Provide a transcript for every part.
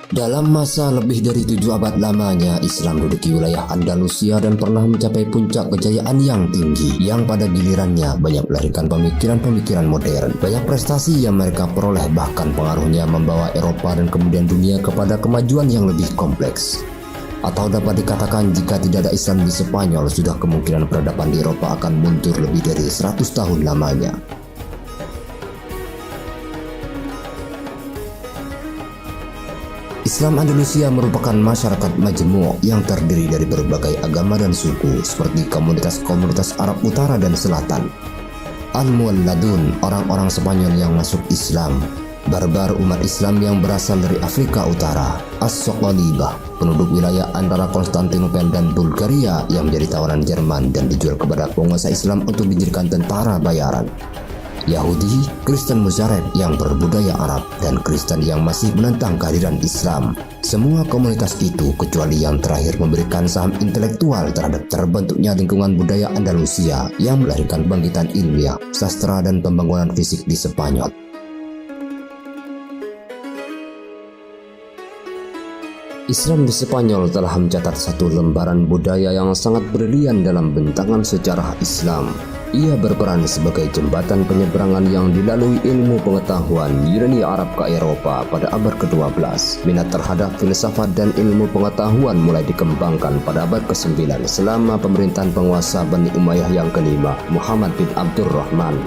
Dalam masa lebih dari 7 abad lamanya, Islam menduduki wilayah Andalusia dan pernah mencapai puncak kejayaan yang tinggi, yang pada gilirannya banyak melahirkan pemikiran-pemikiran modern. Banyak prestasi yang mereka peroleh, bahkan pengaruhnya membawa Eropa dan kemudian dunia kepada kemajuan yang lebih kompleks. Atau dapat dikatakan, jika tidak ada Islam di Spanyol, sudah kemungkinan peradaban di Eropa akan mundur lebih dari 100 tahun lamanya. Islam Andalusia merupakan masyarakat majmuk yang terdiri dari berbagai agama dan suku, seperti komunitas-komunitas Arab Utara dan Selatan, Al-Muwalladun, orang-orang Spanyol yang masuk Islam, Barbar, umat Islam yang berasal dari Afrika Utara, As-Soqalibah, penduduk wilayah antara Konstantinopel dan Bulgaria yang menjadi tawanan Jerman dan dijual kepada penguasa Islam untuk dijadikan tentara bayaran, Yahudi, Kristen Muzarab yang berbudaya Arab, dan Kristen yang masih menentang kehadiran Islam. Semua komunitas itu, kecuali yang terakhir, memberikan saham intelektual terhadap terbentuknya lingkungan budaya Andalusia yang melahirkan bangkitan ilmiah, sastra, dan pembangunan fisik di Spanyol. Islam di Spanyol telah mencatat satu lembaran budaya yang sangat brilian dalam bentangan sejarah Islam. Ia berperan sebagai jembatan penyeberangan yang dilalui ilmu pengetahuan Yunani Arab ke Eropa pada abad ke-12. Minat terhadap filsafat dan ilmu pengetahuan mulai dikembangkan pada abad ke-9 selama pemerintahan penguasa Bani Umayyah yang kelima, Muhammad bin Abdurrahman.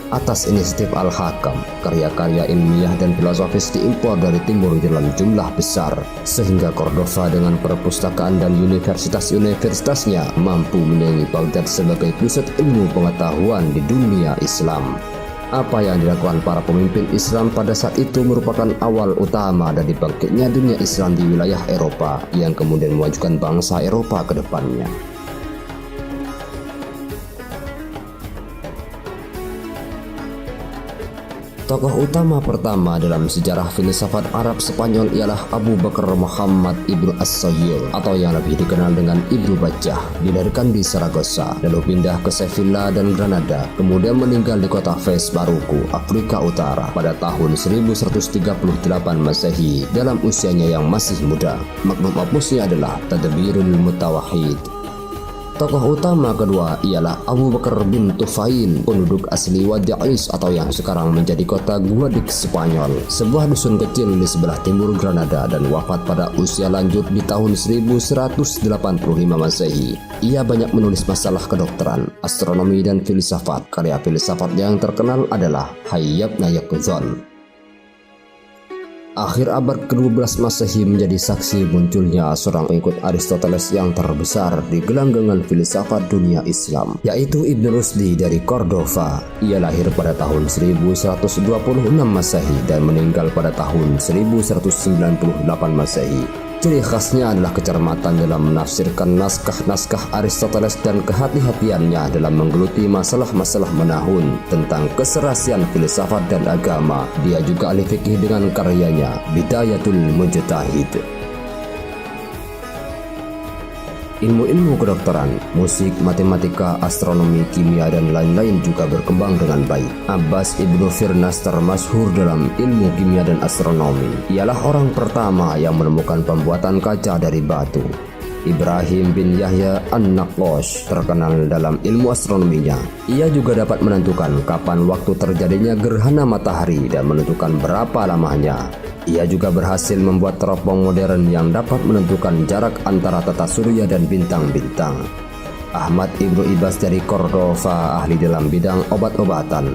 Atas inisiatif Al-Hakam, karya-karya ilmiah dan filosofis diimpor dari timur dalam jumlah besar, sehingga Cordova dengan perpustakaan dan universitas-universitasnya mampu menyaingi Baghdad sebagai pusat ilmu pengetahuan di dunia Islam. Apa yang dilakukan para pemimpin Islam pada saat itu merupakan awal utama dari bangkitnya dunia Islam di wilayah Eropa, yang kemudian memajukan bangsa Eropa ke depannya. Tokoh utama pertama dalam sejarah filsafat Arab Spanyol ialah Abu Bakar Muhammad Ibnu As-Sayyid, atau yang lebih dikenal dengan Ibnu Bajjah. Dilahirkan di Saragossa, lalu pindah ke Sevilla dan Granada, kemudian meninggal di kota Fez, Maluku, Afrika Utara pada tahun 1138 Masehi dalam usianya yang masih muda. Magnum opusnya adalah Tadbirul Mutawahhid. Tokoh utama kedua ialah Abu Bakar bin Tufail, penduduk asli Wadi Ais atau yang sekarang menjadi kota Guadix, Spanyol, sebuah dusun kecil di sebelah timur Granada, dan wafat pada usia lanjut di tahun 1185 Masehi. Ia banyak menulis masalah kedokteran, astronomi, dan filsafat. Karya filsafat yang terkenal adalah Hayyatna Yaqzan. Akhir abad ke-12 Masehi menjadi saksi munculnya seorang pengikut Aristoteles yang terbesar di gelanggangan filsafat dunia Islam, yaitu Ibn Rusdi dari Cordova. Ia lahir pada tahun 1126 Masehi dan meninggal pada tahun 1198 Masehi. Ciri khasnya adalah kecermatan dalam menafsirkan naskah-naskah Aristoteles dan kehati-hatiannya dalam menggeluti masalah-masalah menahun tentang keserasian filsafat dan agama. Dia juga ahli fikih dengan karyanya Bidayatul Mujtahid. Ilmu-ilmu kedokteran, musik, matematika, astronomi, kimia, dan lain-lain juga berkembang dengan baik. Abbas ibnu Firnas termasyhur dalam ilmu kimia dan astronomi. Ialah orang pertama yang menemukan pembuatan kaca dari batu. Ibrahim bin Yahya An-Naqash terkenal dalam ilmu astronominya. Ia juga dapat menentukan kapan waktu terjadinya gerhana matahari dan menentukan berapa lamanya. Ia juga berhasil membuat teropong modern yang dapat menentukan jarak antara tata surya dan bintang-bintang. Ahmad Ibnu Ibas dari Cordova, ahli dalam bidang obat-obatan.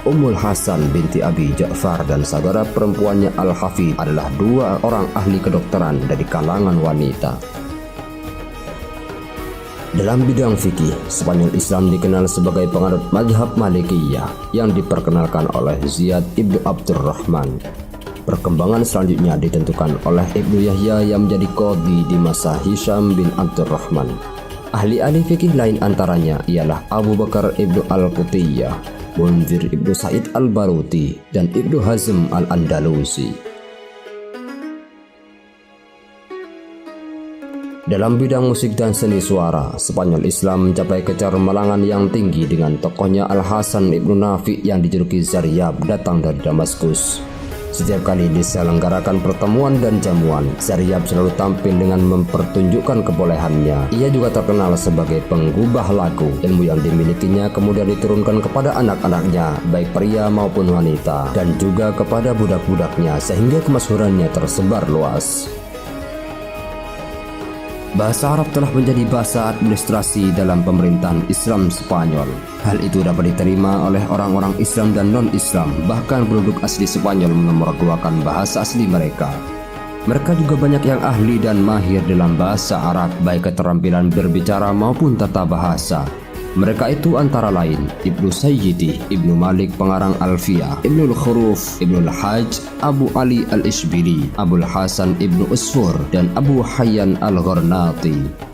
Ummul Hasan binti Abi Ja'far dan saudara perempuannya Al-Hafidh adalah dua orang ahli kedokteran dari kalangan wanita. Dalam bidang fikih, Spanyol Islam dikenal sebagai penganut mazhab Malikiyah yang diperkenalkan oleh Ziyad ibnu Abdurrahman. Perkembangan selanjutnya ditentukan oleh Ibnu Yahya yang menjadi qadhi di masa Hisham bin Abdurrahman. Ahli-ahli fikih lain antaranya ialah Abu Bakar ibnu Al-Qutiyah, Munzir ibnu Sa'id Al-Baruti, dan Ibnu Hazm Al-Andalusi. Dalam bidang musik dan seni suara, Spanyol Islam mencapai kecermelangan yang tinggi dengan tokohnya Al-Hasan ibnu Nafi yang dijuluki Zaryab datang dari Damaskus. Setiap kali diselenggarakan pertemuan dan jamuan, Zaryab selalu tampil dengan mempertunjukkan kebolehannya. Ia juga terkenal sebagai penggubah lagu. Ilmu yang dimilikinya kemudian diturunkan kepada anak-anaknya, baik pria maupun wanita, dan juga kepada budak-budaknya, sehingga kemasyhurannya tersebar luas. Bahasa Arab telah menjadi bahasa administrasi dalam pemerintahan Islam Spanyol. Hal itu dapat diterima oleh orang-orang Islam dan non-Islam, bahkan penduduk asli Spanyol menomorduakan bahasa asli mereka. Mereka juga banyak yang ahli dan mahir dalam bahasa Arab, baik keterampilan berbicara maupun tata bahasa. Mereka itu antara lain Ibnu Sayyidi, Ibnu Malik pengarang Alfiyah, Ibnul Khuruf, Ibnul Hajj, Abu Ali Al-Ishbili, Abul Hasan Ibnu Usfur, dan Abu Hayyan Al-Gharnati.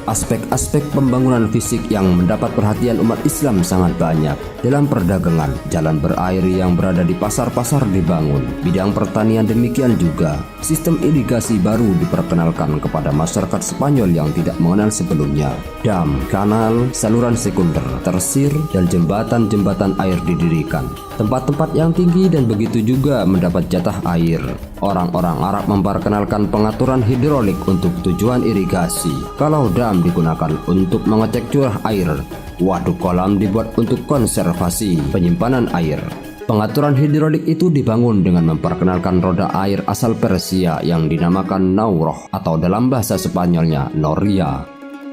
Aspek-aspek pembangunan fisik yang mendapat perhatian umat Islam sangat banyak. Dalam perdagangan, jalan berair yang berada di pasar-pasar dibangun. Bidang pertanian demikian juga. Sistem irigasi baru diperkenalkan kepada masyarakat Spanyol yang tidak mengenal sebelumnya. Dam, kanal, saluran sekunder, tersir, dan jembatan-jembatan air didirikan. Tempat-tempat yang tinggi dan begitu juga mendapat jatah air. Orang-orang Arab memperkenalkan pengaturan hidrolik untuk tujuan irigasi. Kalau dam digunakan untuk mengecek curah air, waduk kolam dibuat untuk konservasi penyimpanan air. Pengaturan hidrolik itu dibangun dengan memperkenalkan roda air asal Persia yang dinamakan Nauroh atau dalam bahasa Spanyolnya Noria.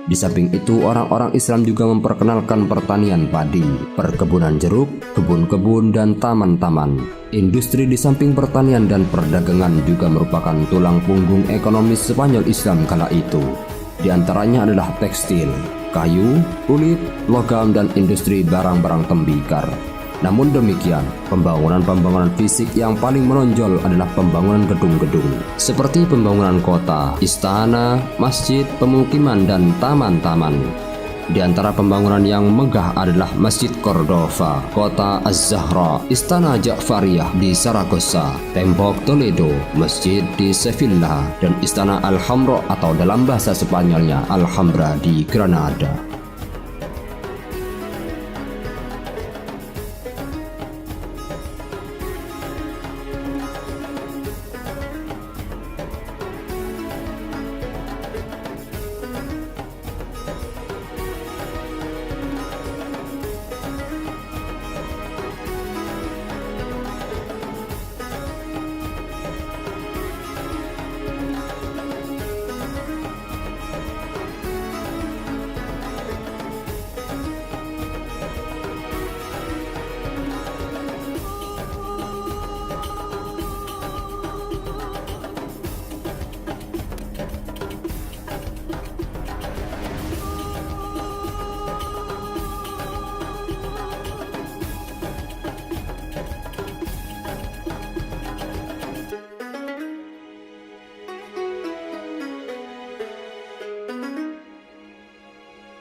Di samping itu, orang-orang Islam juga memperkenalkan pertanian padi, perkebunan jeruk, kebun-kebun, dan taman-taman. Industri di samping pertanian dan perdagangan juga merupakan tulang punggung ekonomi Spanyol Islam kala itu. Di antaranya adalah tekstil, kayu, kulit, logam, dan industri barang-barang tembikar. Namun demikian, pembangunan fisik yang paling menonjol adalah pembangunan gedung-gedung, seperti pembangunan kota, istana, masjid, pemukiman, dan taman-taman. Di antara pembangunan yang megah adalah Masjid Cordova, Kota Az-Zahra, Istana Ja'fariyah di Saragossa, Tembok Toledo, Masjid di Sevilla, dan Istana Alhambra atau dalam bahasa Spanyolnya Alhambra di Granada.